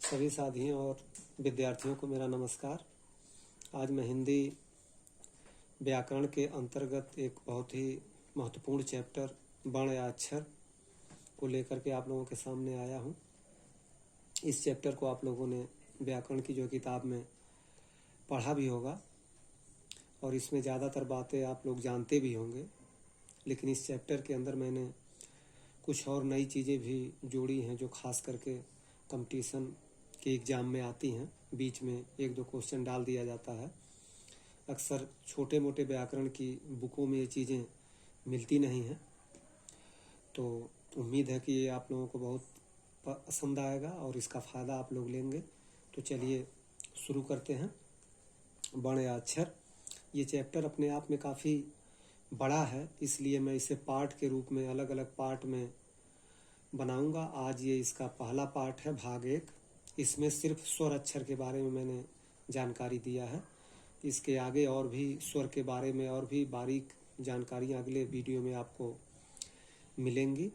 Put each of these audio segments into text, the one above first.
सभी साथियों और विद्यार्थियों को मेरा नमस्कार। आज मैं हिंदी व्याकरण के अंतर्गत एक बहुत ही महत्वपूर्ण चैप्टर वर्ण या अक्षर को लेकर के आप लोगों के सामने आया हूँ। इस चैप्टर को आप लोगों ने व्याकरण की जो किताब में पढ़ा भी होगा और इसमें ज़्यादातर बातें आप लोग जानते भी होंगे, लेकिन इस चैप्टर के अंदर मैंने कुछ और नई चीज़ें भी जोड़ी हैं जो खास करके कंपटीशन के एग्ज़ाम में आती हैं। बीच में एक दो क्वेश्चन डाल दिया जाता है। अक्सर छोटे मोटे व्याकरण की बुकों में ये चीज़ें मिलती नहीं हैं, तो उम्मीद है कि ये आप लोगों को बहुत पसंद आएगा और इसका फ़ायदा आप लोग लेंगे। तो चलिए शुरू करते हैं। वर्ण या अक्षर, ये चैप्टर अपने आप में काफ़ी बड़ा है, इसलिए मैं इसे पार्ट के रूप में अलग अलग पार्ट में बनाऊंगा। आज ये इसका पहला पार्ट है, भाग 1। इसमें सिर्फ स्वर अक्षर के बारे में मैंने जानकारी दिया है। इसके आगे और भी स्वर के बारे में और भी बारीक जानकारियाँ अगले वीडियो में आपको मिलेंगी।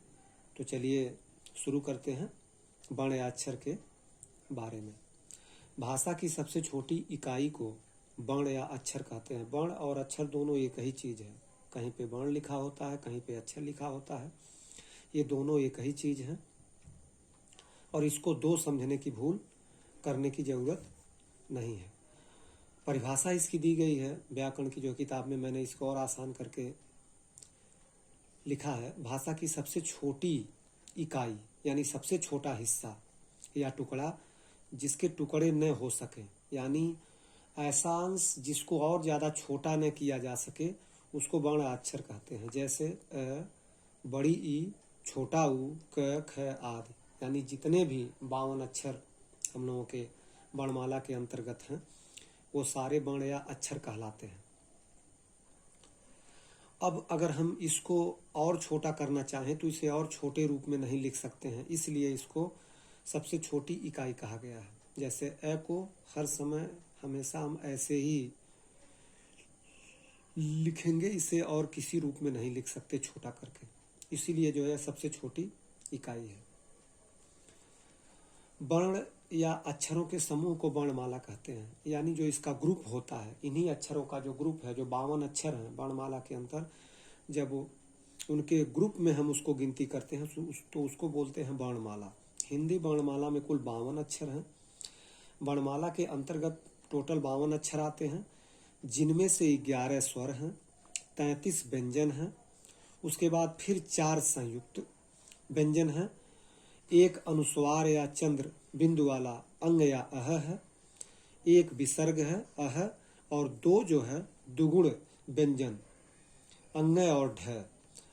तो चलिए शुरू करते हैं वर्ण या अक्षर के बारे में। भाषा की सबसे छोटी इकाई को वर्ण या अक्षर कहते हैं। वर्ण और अक्षर दोनों एक ही चीज़ है। कहीं पे वर्ण लिखा होता है, कहीं पे अक्षर लिखा होता है। ये दोनों एक ही चीज़ है और इसको दो समझने की भूल करने की ज़रूरत नहीं है। परिभाषा इसकी दी गई है व्याकरण की जो किताब में, मैंने इसको और आसान करके लिखा है। भाषा की सबसे छोटी इकाई यानी सबसे छोटा हिस्सा या टुकड़ा जिसके टुकड़े न हो सके, यानी ऐसा अंश जिसको और ज़्यादा छोटा न किया जा सके, उसको वर्ण अक्षर कहते हैं। जैसे अ, बड़ी ई, छोटा ऊ, क, ख आदि, यानी जितने भी 52 अक्षर हम लोगों के वर्णमाला के अंतर्गत हैं वो सारे वर्ण या अक्षर कहलाते हैं। अब अगर हम इसको और छोटा करना चाहें तो इसे और छोटे रूप में नहीं लिख सकते हैं, इसलिए इसको सबसे छोटी इकाई कहा गया है। जैसे अ को हर समय हमेशा हम ऐसे ही लिखेंगे, इसे और किसी रूप में नहीं लिख सकते छोटा करके, इसीलिए जो है सबसे छोटी इकाई है। वर्ण या अक्षरों के समूह को वर्णमाला कहते हैं, यानी जो इसका ग्रुप होता है, इन्हीं अक्षरों का जो ग्रुप है, जो 52 अक्षर हैं वर्णमाला के अंतर, जब उनके ग्रुप में हम उसको गिनती करते हैं तो उसको बोलते हैं वर्णमाला। हिंदी वर्णमाला में कुल 52 अक्षर हैं। वर्णमाला के अंतर्गत टोटल 52 अक्षर आते हैं, जिनमें से 11 स्वर हैं, 33 व्यंजन हैं, उसके बाद फिर 4 संयुक्त व्यंजन हैं, एक अनुस्वार या चंद्र बिंदु वाला अंग या अह है, एक विसर्ग है अह, और 2 जो है दुगुण व्यंजन अंग और ढ।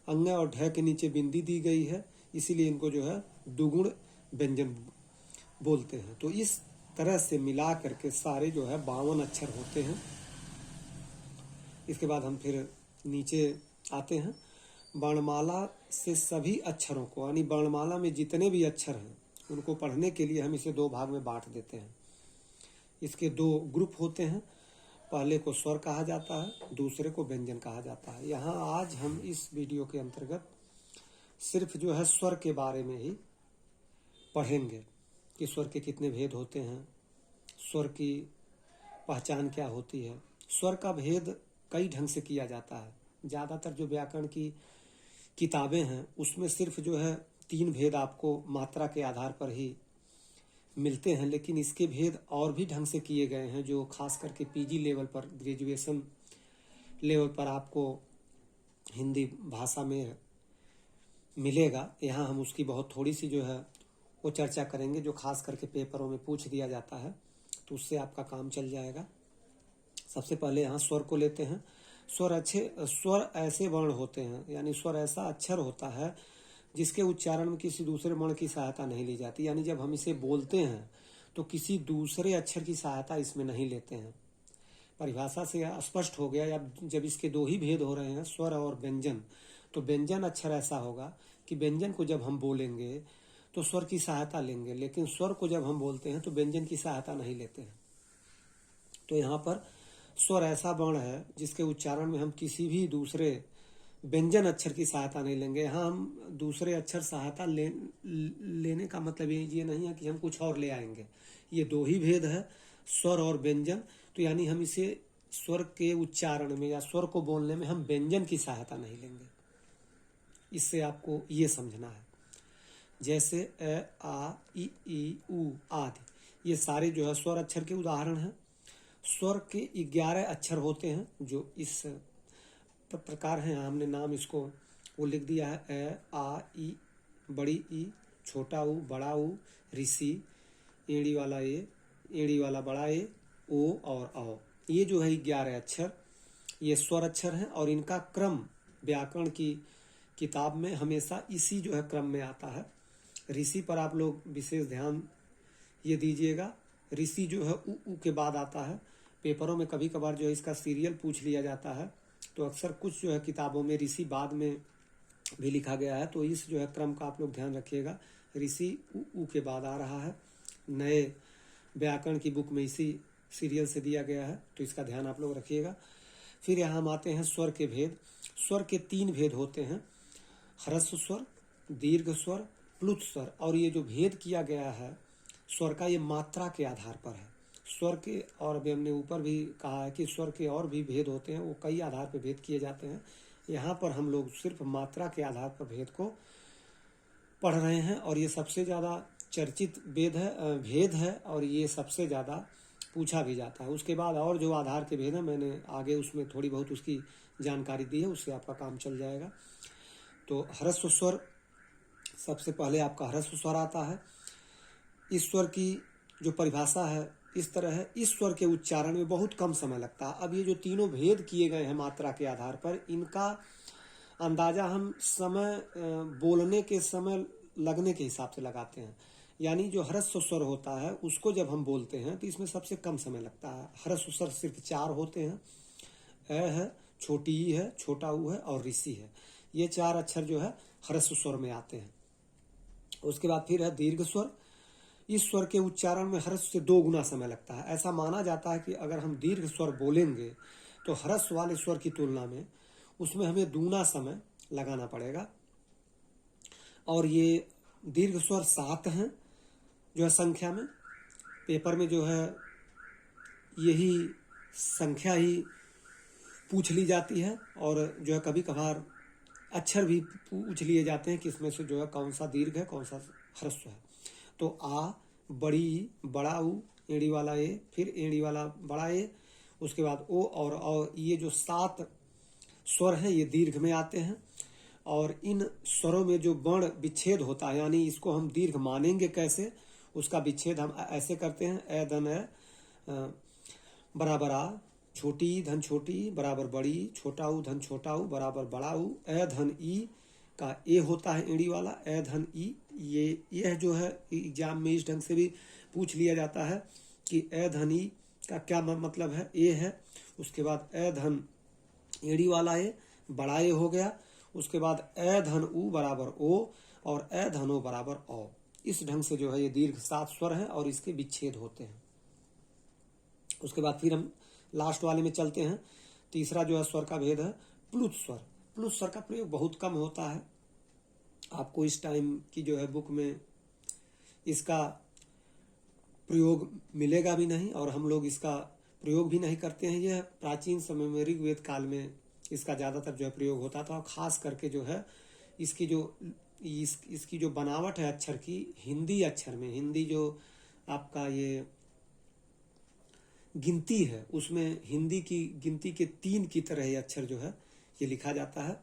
अंग और ढ के नीचे बिंदी दी गई है, इसीलिए इनको जो है दुगुण व्यंजन बोलते हैं। तो इस तरह से मिला करके सारे जो है 52 अक्षर होते हैं। इसके बाद हम फिर नीचे आते हैं। वर्णमाला से सभी अक्षरों को, यानी वर्णमाला में जितने भी अक्षर हैं उनको पढ़ने के लिए हम इसे 2 भाग में बांट देते हैं। इसके 2 ग्रुप होते हैं, पहले को स्वर कहा जाता है, दूसरे को व्यंजन कहा जाता है। यहाँ आज हम इस वीडियो के अंतर्गत सिर्फ जो है स्वर के बारे में ही पढ़ेंगे कि स्वर के कितने भेद होते हैं, स्वर की पहचान क्या होती है। स्वर का भेद कई ढंग से किया जाता है। ज़्यादातर जो व्याकरण की किताबें हैं उसमें सिर्फ जो है 3 भेद आपको मात्रा के आधार पर ही मिलते हैं, लेकिन इसके भेद और भी ढंग से किए गए हैं जो खास करके पीजी लेवल पर, ग्रेजुएशन लेवल पर आपको हिंदी भाषा में मिलेगा। यहाँ हम उसकी बहुत थोड़ी सी जो है वो चर्चा करेंगे, जो खास करके पेपरों में पूछ दिया जाता है, तो उससे आपका काम चल जाएगा। सबसे पहले यहाँ स्वर को लेते हैं। स्वर ऐसे वर्ण होते हैं, यानी स्वर ऐसा अक्षर होता है जिसके उच्चारण में किसी दूसरे वर्ण की सहायता नहीं ली जाती, यानी जब हम इसे बोलते हैं तो किसी दूसरे अक्षर की सहायता इसमें नहीं लेते हैं। परिभाषा से स्पष्ट हो गया। जब इसके 2 ही भेद हो रहे हैं, स्वर और व्यंजन, तो व्यंजन अक्षर ऐसा होगा कि व्यंजन को जब हम बोलेंगे तो स्वर की सहायता लेंगे, लेकिन स्वर को जब हम बोलते हैं तो व्यंजन की सहायता नहीं लेते हैं। तो यहाँ पर स्वर ऐसा वर्ण है जिसके उच्चारण में हम किसी भी दूसरे व्यंजन अक्षर की सहायता नहीं लेंगे। यहाँ हम दूसरे अक्षर सहायता लेने का मतलब ये नहीं है कि हम कुछ और ले आएंगे। ये दो ही भेद है, स्वर और व्यंजन। तो यानी हम इसे स्वर के उच्चारण में या स्वर को बोलने में हम व्यंजन की सहायता नहीं लेंगे। इससे आपको ये समझना है। जैसे अ, आ, ई, उ आदि, ये सारे जो है स्वर अक्षर के उदाहरण हैं। स्वर के 11 अक्षर होते हैं जो इस प्रकार हैं। हमने नाम इसको वो लिख दिया है, अ, आ, ई, बड़ी ई, छोटा ऊ, बड़ा ऊ, ऋषि, एड़ी वाला ए, एड़ी वाला बड़ा ए, ओ और औ। ये जो है 11 अक्षर, ये स्वर अक्षर हैं और इनका क्रम व्याकरण की किताब में हमेशा इसी जो है क्रम में आता है। ऋषि पर आप लोग विशेष ध्यान ये दीजिएगा। ऋषि जो है उ के बाद आता है। पेपरों में कभी कभार जो है इसका सीरियल पूछ लिया जाता है, तो अक्सर कुछ जो है किताबों में ऋषि बाद में भी लिखा गया है। तो इस जो है क्रम का आप लोग ध्यान रखिएगा। ऋषि उ के बाद आ रहा है। नए व्याकरण की बुक में इसी सीरियल से दिया गया है, तो इसका ध्यान आप लोग रखिएगा। फिर यहाँ हम आते हैं स्वर के भेद। स्वर के 3 भेद होते हैं, ह्रस्व स्वर, दीर्घ स्वर, प्लुत स्वर। और ये जो भेद किया गया है स्वर का, ये मात्रा के आधार पर है। स्वर के, और अभी हमने ऊपर भी कहा है कि स्वर के और भी भेद होते हैं, वो कई आधार पर भेद किए जाते हैं। यहाँ पर हम लोग सिर्फ मात्रा के आधार पर भेद को पढ़ रहे हैं, और ये सबसे ज़्यादा चर्चित भेद है और ये सबसे ज़्यादा पूछा भी जाता है। उसके बाद और जो आधार के भेद हैं, मैंने आगे उसमें थोड़ी बहुत उसकी जानकारी दी है, उससे आपका काम चल जाएगा। तो ह्रस्व स्वर, सबसे पहले आपका ह्रस्व स्वर आता है। इस स्वर की जो परिभाषा है इस तरह है, इस स्वर के उच्चारण में बहुत कम समय लगता है। अब ये जो तीनों भेद किए गए हैं मात्रा के आधार पर, इनका अंदाजा हम समय बोलने के समय लगने के हिसाब से लगाते हैं। यानी जो ह्रस्व स्वर होता है उसको जब हम बोलते हैं तो इसमें सबसे कम समय लगता है। ह्रस्व स्वर सिर्फ 4 होते हैं, अ है, छोटी ई है, छोटा ऊ है और ऋषि है। ये 4 अक्षर जो है ह्रस्व स्वर में आते हैं। उसके बाद फिर है दीर्घ स्वर। इस स्वर के उच्चारण में ह्रस्व से 2 गुना समय लगता है। ऐसा माना जाता है कि अगर हम दीर्घ स्वर बोलेंगे तो ह्रस्व वाले स्वर की तुलना में उसमें हमें दूना समय लगाना पड़ेगा। और ये दीर्घ स्वर 7 हैं जो है संख्या में। पेपर में जो है यही संख्या ही पूछ ली जाती है, और जो है कभी कभार अक्षर भी पूछ लिए जाते हैं कि इसमें से जो है कौन सा दीर्घ है, कौन सा ह्रस्व है। तो आ, बड़ी, बड़ा ऊ, एड़ी वाला ए, फिर एड़ी वाला बड़ा ए, उसके बाद ओ और ये जो 7 स्वर हैं ये दीर्घ में आते हैं। और इन स्वरों में जो वर्ण विच्छेद होता है, यानी इसको हम दीर्घ मानेंगे कैसे, उसका विच्छेद हम ऐसे करते हैं। ए धन ए बराबर आ, छोटी धन छोटी बराबर बड़ी, छोटा ऊ धन छोटा ऊ बराबर बड़ा ऊ। ए धन ई का ए होता है एड़ी वाला, ए धन ई। ये जो है एग्जाम में इस ढंग से भी पूछ लिया जाता है कि ए धन ई का क्या मतलब है, ए है। उसके बाद ए धन एड़ी वाला ए, बड़ा ए हो गया। उसके बाद ए धन ऊ बराबर ओ और ए धन ओ बराबर औ। इस ढंग से जो है ये दीर्घ 7 स्वर हैं और इसके विच्छेद होते हैं। उसके बाद फिर हम लास्ट वाले में चलते हैं। तीसरा जो है स्वर का भेद है प्लुत स्वर। प्लुत स्वर का प्रयोग बहुत कम होता है। आपको इस टाइम की जो है बुक में इसका प्रयोग मिलेगा भी नहीं, और हम लोग इसका प्रयोग भी नहीं करते हैं। यह प्राचीन समय में ऋग्वेद काल में इसका ज़्यादातर जो है प्रयोग होता था। और खास करके जो है इसकी जो बनावट है अक्षर की, हिंदी अक्षर में, हिंदी जो आपका ये गिनती है उसमें हिंदी की गिनती के 3 की तरह ये अक्षर जो है ये लिखा जाता है।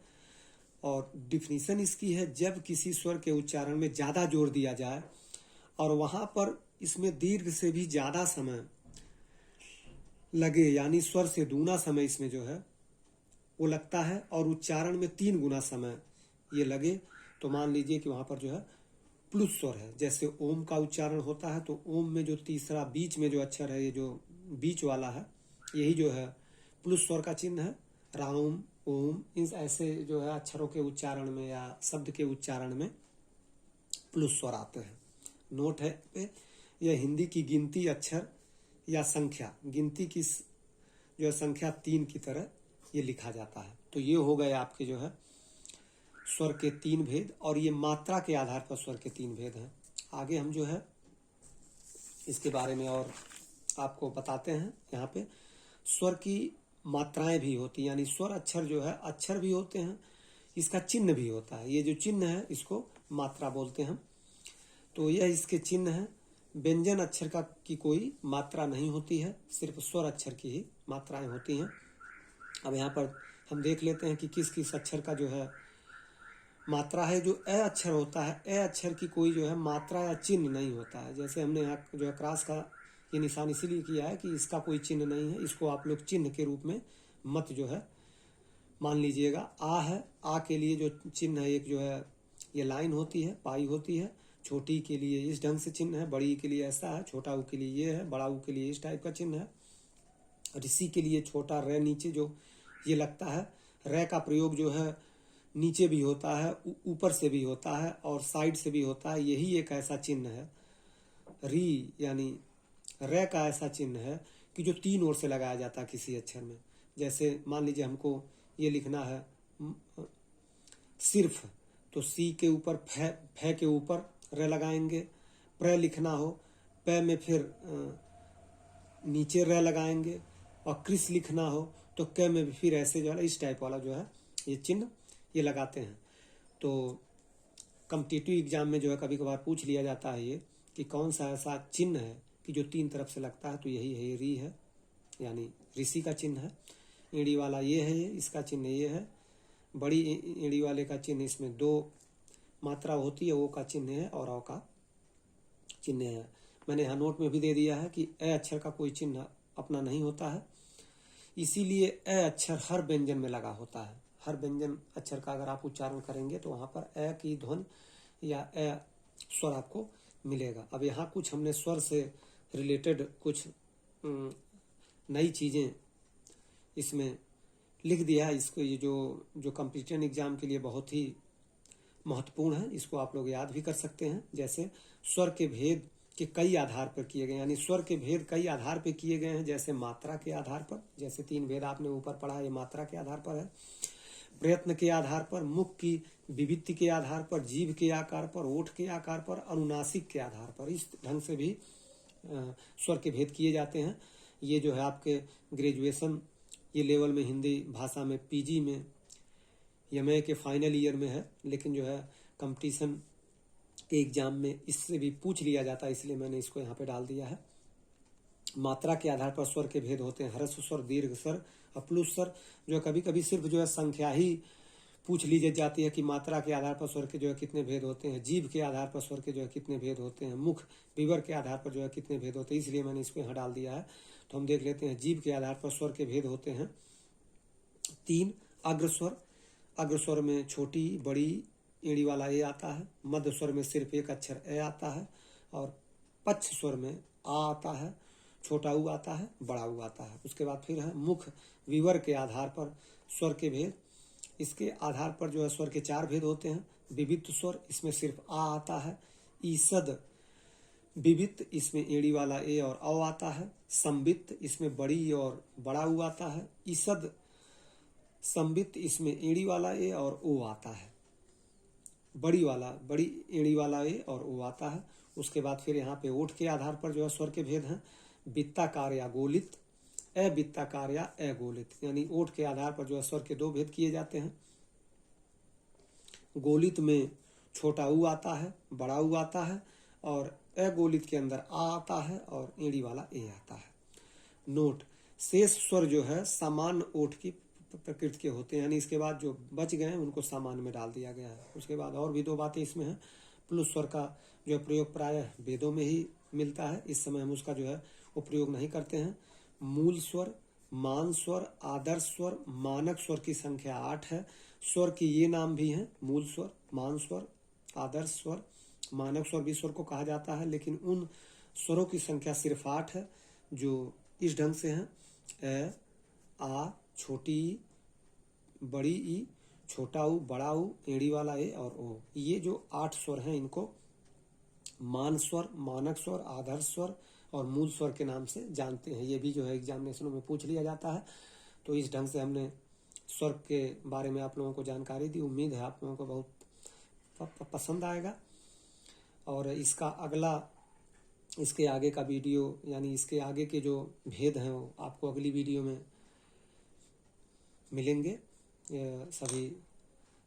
और डिफिनीशन इसकी है, जब किसी स्वर के उच्चारण में ज़्यादा जोर दिया जाए और वहाँ पर इसमें दीर्घ से भी ज़्यादा समय लगे, यानी स्वर से दूना समय इसमें जो है वो लगता है, और उच्चारण में 3 गुना समय ये लगे, तो मान लीजिए कि वहाँ पर जो है प्लुत स्वर है। जैसे ओम का उच्चारण होता है तो ओम में जो तीसरा बीच में जो अक्षर है, ये जो बीच वाला है, यही जो है प्लुत स्वर का चिन्ह है। राम, ओम, इन ऐसे जो है अक्षरों के उच्चारण में या शब्द के उच्चारण में प्लुत स्वर आते हैं। नोट है पे, यह हिंदी की गिनती अक्षर या संख्या, गिनती की जो है संख्या 3 की तरह ये लिखा जाता है। तो ये हो गए आपके जो है स्वर के 3 भेद, और ये मात्रा के आधार पर स्वर के 3 भेद हैं। आगे हम जो है इसके बारे में और आपको बताते हैं। यहाँ पे स्वर की मात्राएं भी होती हैं, यानी स्वर अक्षर जो है अक्षर भी होते हैं, इसका चिन्ह भी होता है। ये जो चिन्ह है इसको मात्रा बोलते हैं। तो यह इसके चिन्ह है। व्यंजन अक्षर का की कोई मात्रा नहीं होती है, सिर्फ स्वर अक्षर की ही मात्राएं होती हैं। अब यहाँ पर हम देख लेते हैं कि किस किस अक्षर का जो है मात्रा है। जो अ अक्षर होता है, अ अक्षर की कोई जो है मात्रा या चिन्ह नहीं होता है। जैसे हमने यहाँ जो है क्रॉस का ये निशान इसीलिए किया है कि इसका कोई चिन्ह नहीं है, इसको आप लोग चिन्ह के रूप में मत जो है मान लीजिएगा। आ है, आ के लिए जो चिन्ह है एक जो है ये लाइन होती है, पाई होती है। छोटी के लिए इस ढंग से चिन्ह है, बड़ी के लिए ऐसा है, छोटा ऊ के लिए ये है, बड़ा ऊ के लिए इस टाइप का चिन्ह है। ऋषि के लिए छोटा रे नीचे जो ये लगता है, रे का प्रयोग जो है नीचे भी होता है, ऊपर से भी होता है और साइड से भी होता है। यही एक ऐसा चिन्ह है। री यानी रे का ऐसा चिन्ह है कि जो 3 ओर से लगाया जाता है किसी अक्षर में। जैसे मान लीजिए हमको ये लिखना है सिर्फ, तो सी के ऊपर फे के ऊपर रे लगाएंगे। प्र लिखना हो, प में फिर नीचे रे लगाएंगे। और क्रिस लिखना हो तो क में भी फिर ऐसे जो है इस टाइप वाला जो है ये चिन्ह ये लगाते हैं। तो कॉम्पिटिटिव एग्जाम में जो है कभी कभार पूछ लिया जाता है ये कि कौन सा ऐसा चिन्ह है कि जो 3 तरफ से लगता है, तो यही है, ये री है, यानी ऋषि का चिन्ह है। एड़ी वाला ये है, ये इसका चिन्ह ये है। बड़ी एड़ी वाले का चिन्ह इसमें 2 मात्रा होती है, वो का चिन्ह है और औ का चिन्ह है। मैंने यहाँ नोट में भी दे दिया है कि अ अक्षर का कोई चिन्ह अपना नहीं होता है, इसीलिए अ अक्षर हर व्यंजन में लगा होता है। हर व्यंजन अक्षर का अगर आप उच्चारण करेंगे तो वहां पर अ की ध्वन या अ स्वर आपको मिलेगा। अब यहाँ कुछ हमने स्वर से रिलेटेड कुछ नई चीजें इसमें लिख दिया है। इसको ये जो कॉम्पिटिटिव एग्जाम के लिए बहुत ही महत्वपूर्ण है, इसको आप लोग याद भी कर सकते हैं। जैसे स्वर के भेद के कई आधार पर किए गए, यानी स्वर के भेद कई आधार पर किए गए हैं। जैसे मात्रा के आधार पर, जैसे 3 भेद आपने ऊपर पढ़ा, ये मात्रा के आधार पर है। प्रयत्न के आधार पर, मुख की विभित्ति के आधार पर, जीभ के आकार पर, ओठ के आकार पर, अनुनासिक के आधार पर, इस ढंग से भी स्वर के भेद किए जाते हैं। ये जो है आपके ग्रेजुएशन ये लेवल में हिंदी भाषा में पीजी में एमए के फाइनल ईयर में है, लेकिन जो है कंपटीशन के एग्जाम में इससे भी पूछ लिया जाता है, इसलिए मैंने इसको यहाँ पे डाल दिया है। मात्रा के आधार पर स्वर के भेद होते हैं, ह्रस्व स्वर, दीर्घ स्वर, प्लुत स्वर। जो कभी कभी सिर्फ जो है संख्या ही पूछ ली जाती है कि मात्रा के आधार पर स्वर के जो है कितने भेद होते हैं, जीभ के आधार पर स्वर के जो है कितने भेद होते हैं, मुख विवर के आधार पर जो है कितने भेद होते हैं, इसलिए मैंने इसको यहाँ डाल दिया है। तो हम देख लेते हैं, जीभ के आधार पर स्वर के भेद होते हैं 3। अग्रस्वर, अग्रस्वर में छोटी बड़ी एड़ी वाला ए आता है। मध्य स्वर में सिर्फ एक अक्षर ए आता है। और पक्ष स्वर में आ आता है, छोटा ऊ आता है, बड़ा ऊ आता है। उसके बाद फिर है मुख विवर के आधार पर स्वर के भेद। इसके आधार पर जो है स्वर के 4 भेद होते हैं। विविक्त स्वर, इसमें सिर्फ आ आता है। ईसद विविक्त, इसमें एड़ी वाला ए और औ आता है। संवित्त, इसमें बड़ी और बड़ा ऊ आता है। ईसद संवित्त, इसमें एड़ी वाला ए और ओ आता है। बड़ी एड़ी वाला ए और ओ आता है। उसके बाद फिर यहाँ पे ओठ के आधार पर जो है स्वर के भेद हैं। वित्ताकार या गोलित, अवित्ताकार या अगोलित, यानी ओठ के आधार पर जो है स्वर के 2 भेद किए जाते हैं। गोलित में छोटा ऊ आता है, बड़ा ऊ आता है, और अगोलित के अंदर आ आता है और एड़ी वाला ए आता है। नोट, शेष स्वर जो है सामान्य ओठ की प्रकृति के होते हैं, यानी इसके बाद जो बच गए हैं उनको सामान्य में डाल दिया गया है। उसके बाद और भी 2 बातें इसमें हैं। प्लुत स्वर का जो प्रयोग प्रायः वेदों में ही मिलता है, इस समय हम उसका जो है उपयोग नहीं करते हैं। मूल स्वर, मान स्वर, आदर्श स्वर, मानक स्वर की संख्या 8 है। स्वर के ये नाम भी हैं, मूल स्वर, मान स्वर, आदर्श स्वर, मानक स्वर भी स्वर को कहा जाता है, लेकिन उन स्वरों की संख्या सिर्फ 8 है, जो इस ढंग से हैं। ए, आ, छोटी ई, बड़ी ई, छोटा ऊ, बड़ा ऊ, एड़ी वाला ए और ओ। ये जो 8 स्वर हैं इनको मान स्वर, मानक स्वर, आदर्श स्वर और मूल स्वर के नाम से जानते हैं। ये भी जो है एग्जामिनेशन में पूछ लिया जाता है। तो इस ढंग से हमने स्वर्ग के बारे में आप लोगों को जानकारी दी। उम्मीद है आप लोगों को बहुत पसंद आएगा। और इसके आगे का वीडियो, यानी इसके आगे के जो भेद हैं वो आपको अगली वीडियो में मिलेंगे। सभी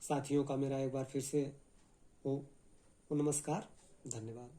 साथियों का मेरा एक बार फिर से वो नमस्कार, धन्यवाद।